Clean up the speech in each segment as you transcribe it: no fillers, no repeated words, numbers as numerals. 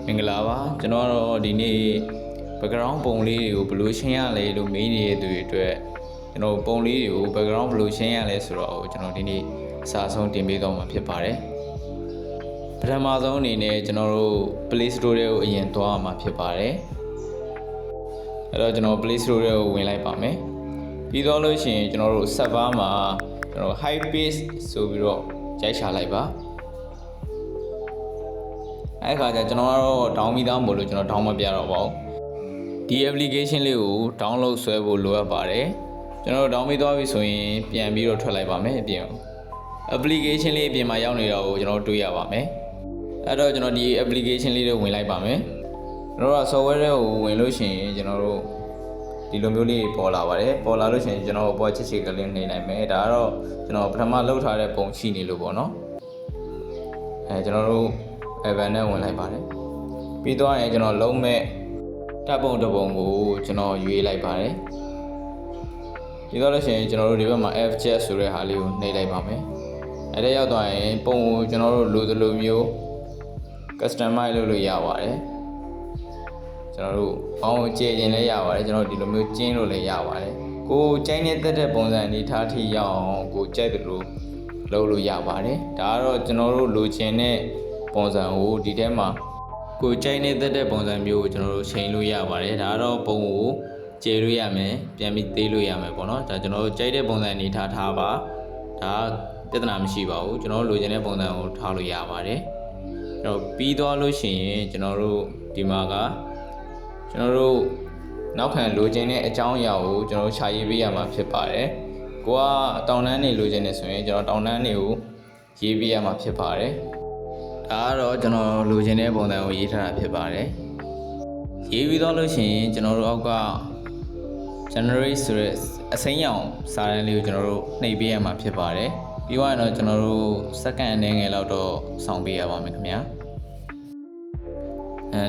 မင်္ဂလာပါကျွန်တော်တော့ဒီနေ့ background ပုံလေးတွေကိုဘယ်လိုရှင်းရလဲလို့မေးနေတဲ့သူတွေအတွက်ကျွန်တော်ပုံလေးတွေကို background ဘယ်လိုရှင်းရလဲဆိုတော့ကျွန်တော်ဒီနေ့အစားဆုံးတင်ပေးတော့မှာဖြစ်ပါတယ်ပထမဆုံးအနေနဲ့ကျွန်တော်တို့ Play Store တွေကိုအရင်သွားရမှာဖြစ်ပါတယ်အဲ့တော့ကျွန်တော် Play Store တွေကိုဝင်လိုက်ပါမယ်ပြီးတော့လို့ရှိရင်ကျွန်တော်တို့ server မှာကျွန်တော် Hypebeast ဆိုပြီးတော့ရိုက်ချလိုက်ပါအဲ့ခါကျကျွန်တော်ကတော့ဒေါင်းမိသားမို့လို့ကျွန်တော်ဒေါင်းမပြတော့ပါဘူးဒီ application လေးကို download ဆွဲဖို့လိုအပ်ပါတယ်ကျွန်တော်ဒေါင်းမိသွားပြီဆိုရင်ပြန်ပြီးတော့ထွက်လိုက်ပါမယ်အပြင် application လေးအပြင်မှာရောက်နေတာကိုကျွန်တော်တွေ့ရပါမယ်အဲ့တော့ကျွန်တော်ဒီ application လေးတွေဝင်လိုက်ပါမယ်ကျွန်တော်တို့ software တွေကိုဝင်လို့ရှိရင်ကျွန်တော်တို့ဒီလိုမျိုးလေးပေါ်လာပါတယ်ပေါ်လာလို့ရှိရင်ကျွန်တော်ပေါ်ချစ်ချစ်ကလေးနေနိုင်မယ်ဒါကတော့ကျွန်တော်ပထမလုပ်ထားတဲ့ပုံရှိနေလို့ပေါ့နော်ကျွန်တော်တို့Evan နဲ့ဝင်လိုက်ပါတယ်ပြီးတော့ရင်ကျွန်တော်လုံးမဲ့တပ်ပုံတစ်ပုံကိုကျွန်တော်ရွေးလိုက်ပါတယ်ပြီးတော့လို့ရှိရင်ကျွန်တော်တို့ဒီဘက်မှာ FJS ဆိုတဲ့ဟာလေးကိုနှိပ်လိုက်ပါမယ်အဲ့ဒါရောက်သွားရင်ပုံကိုကျွန်တော်တို့လိုသလိုမျိုး customize လုပ်လို့ရပါတယ်ကျွန်တော်တို့ဘောင်းကိုကြည့်ခြင်းလည်းရပါတယ်ကျွန်တော်ဒီလိုမျိုးကျင်းလို့လည်းရပါတယ်ကိုကြိုင်းနေတဲ့ပုံစံအနေထားထိရအောင်ကိုကြိုက်တယ်လို့လုပ်လို့ရပါတယ်ဒါကတော့ကျွန်တော်တို့လိုချင်တဲ့ပုံစံကိုဒီထဲမှာကိုကြိုက်နေတဲ့ပုံစံမျိုးကိုကျွန်တော်တို့ချိန်လို့ရပါတယ်ဒါကတော့ပုံကိုကျေလို့ရမယ်ပြန်ပြီးသေးလို့ရမယ်ပေါ့နော်ဒါကျွန်တော်တို့ကြိုက်တဲ့ပုံစံအနေထားပါဒါပြဿနာမရှိပါဘူးကျွန်တော်တို့လိုချင်တဲ့ပုံစံကိုထားလို့ရပါတယ်အဲ့တော့ပြီးသွားလို့ရှိရင်ကျွန်တော်တို့ဒီမှာကကျွန်တော်တို့နောက်ခံလိုချင်တဲ့အကြောင်းအရာကိုကျွန်တော်တို့ခြာရေးပေးရမှာဖြစ်ပါတယ်ကိုကတောင်တန်းနေလိုချင်နေဆိုရင်ကျွန်တော်တောင်တန်းတွေကိုရေးပေးရမှာဖြစ်ပါတယ်ဒါကတော့ကျွန်တော်လိုချင်တဲ့ပုံစံကိုရေးထားတာဖြစ်ပါတယ်ရေးပြီးတော့လို့ရှိရင်ကျွန်တော်တို့အောက်က generate ဆိုတဲ့အစိမ်းရောင်စာတန်းလေးကိုကျွန်တော်တို့နှိပ်ပေးရမှာဖြစ်ပါတယ်ပြီးတော့ကျွန်တော်တို့စက္ကန့်အနည်းငယ်လောက်တော့စောင့်ပေးရပါမယ်ခင်ဗျာ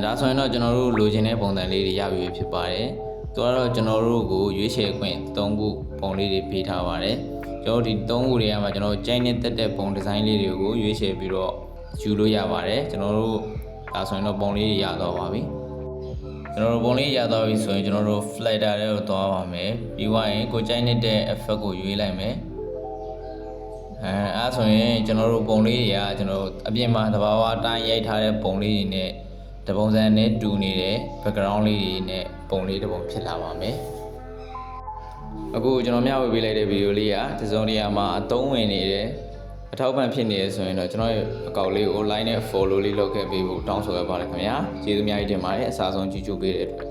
ဒါဆိုရင်တော့ကျွန်တော်တို့လိုချင်တဲ့ပုံစံလေးတွေရပြီဖြစ်ပါတယ်သူကတော့ကျွန်တော်တို့ကိုရွေးချယ်ခွင့်၃ခုပုံလေးတွေပေးထားပါတယ်ကျွန်တော်ဒီ၃ခုတွေကမှကျွန်တော်ကြိုက်နေတဲ့ပုံဒီဇိုင်းလေးတွေကိုရွေးချယ်ပြီးတော့ယူလို့ရပါတယ်ကျွန်တော်တို့ဒါဆိုရင်တော့ပုံလေးရတော့ပါပြီကျွန်တော်တို့ပုံလေးရတော့ပြီဆိုရင်ကျွန်တော်တို့ flatter တွေကိုသွားပါမယ်ပြီးသွားရင်ကိုကြိုက်နေတဲ့ effect ကိုရွေးလိုက်မယ်အဲဆိုရင်ကျွန်တော်တို့ပုံလေးတွေကကျွန်တော်အပြင်မှာသဘာဝအတိုင်းရိုက်ထားတဲ့ပုံလေးတွေနဲ့တပုံစံနဲ့တူနေတဲ့ background လေးတွေနဲ့ပုံလေးတစ်ပုံဖြစ်လာပါမယ်အခုကျွန်တော်မျှဝေပေးလိုက်တဲ့ဗီဒီယိုလေးကဒီစုံနေရာမှာအသုံးဝင်နေတယ်အထောက်ပံ့ဖြစ်နေရဆိုရင်တော့ကျွန်တော်ရဲ့အကောင့်လေးကို online နဲ့ follow လေးလုပ်ခဲ့ပေးဖို့တောင်းဆိုရပါတယ်ခင်ဗျာကျေးဇူးအများကြီးတင်ပါတယ်အစားဆုံးကြည့်ကြပေးတဲ့အတွက်